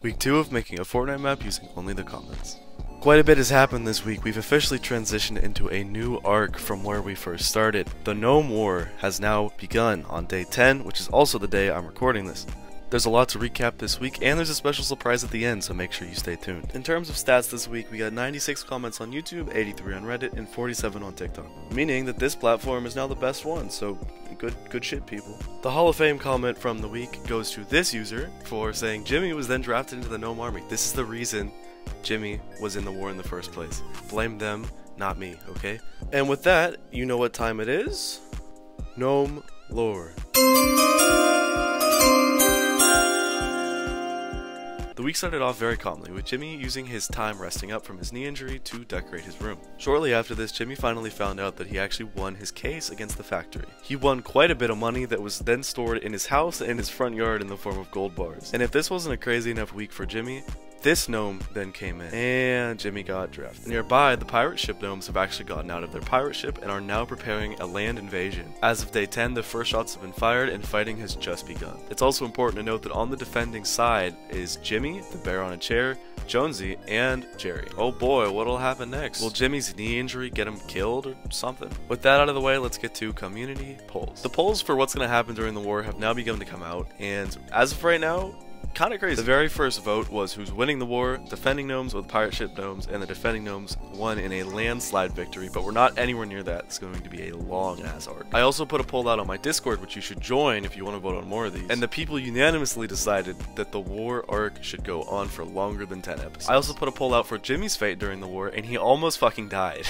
Week 2 of making a Fortnite map using only the comments. Quite a bit has happened this week. We've officially transitioned into a new arc from where we first started. The Gnome War has now begun on day 10, which is also the day I'm recording this. There's a lot to recap this week, and there's a special surprise at the end, so make sure you stay tuned. In terms of stats this week, we got 96 comments on YouTube, 83 on Reddit, and 47 on TikTok. Meaning that this platform is now the best one, so good shit, people. The Hall of Fame comment from the week goes to this user for saying Jimmy was then drafted into the Gnome Army. This is the reason Jimmy was in the war in the first place. Blame them, not me, okay? And with that, you know what time it is? Gnome Lore. The week started off very calmly, with Jimmy using his time resting up from his knee injury to decorate his room. Shortly after this, Jimmy finally found out that he actually won his case against the factory. He won quite a bit of money that was then stored in his house and his front yard in the form of gold bars. And if this wasn't a crazy enough week for Jimmy, this gnome then came in, and Jimmy got drafted. Nearby, the pirate ship gnomes have actually gotten out of their pirate ship and are now preparing a land invasion. As of day 10, the first shots have been fired and fighting has just begun. It's also important to note that on the defending side is Jimmy, the bear on a chair, Jonesy, and Jerry. Oh boy, what'll happen next? Will Jimmy's knee injury get him killed or something? With that out of the way, let's get to community polls. The polls for what's going to happen during the war have now begun to come out, and as of right now, kind of crazy. The very first vote was who's winning the war, defending gnomes with pirate ship gnomes, and the defending gnomes won in a landslide victory, but we're not anywhere near that. It's going to be a long ass arc. I also put a poll out on my Discord, which you should join if you want to vote on more of these, and the people unanimously decided that the war arc should go on for longer than 10 episodes. I also put a poll out for Jimmy's fate during the war, and he almost fucking died.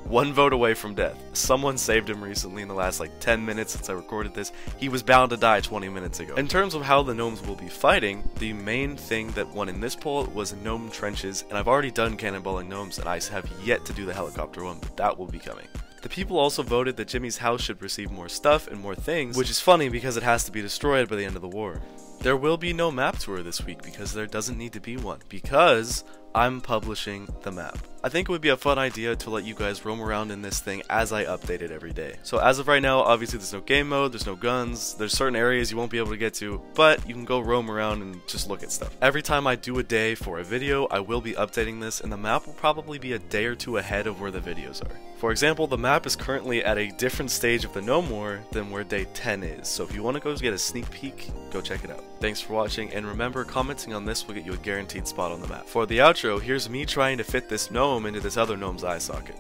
One vote away from death. Someone saved him recently in the last like 10 minutes since I recorded this. He was bound to die 20 minutes ago. In terms of how the gnomes will be fighting, the main thing that won in this poll was gnome trenches, and I've already done cannonballing gnomes, and I have yet to do the helicopter one, but that will be coming. The people also voted that Jimmy's house should receive more stuff and more things, which is funny because it has to be destroyed by the end of the war. There will be no map tour this week because there doesn't need to be one, because I'm publishing the map. I think it would be a fun idea to let you guys roam around in this thing as I update it every day. So as of right now, obviously there's no game mode, there's no guns, there's certain areas you won't be able to get to, but you can go roam around and just look at stuff. Every time I do a day for a video, I will be updating this, and the map will probably be a day or two ahead of where the videos are. For example, the map is currently at a different stage of the Gnome War than where day 10 is, so if you want to go get a sneak peek, go check it out. Thanks for watching, and remember, commenting on this will get you a guaranteed spot on the map. For the outro, here's me trying to fit this gnome into this other gnome's eye socket.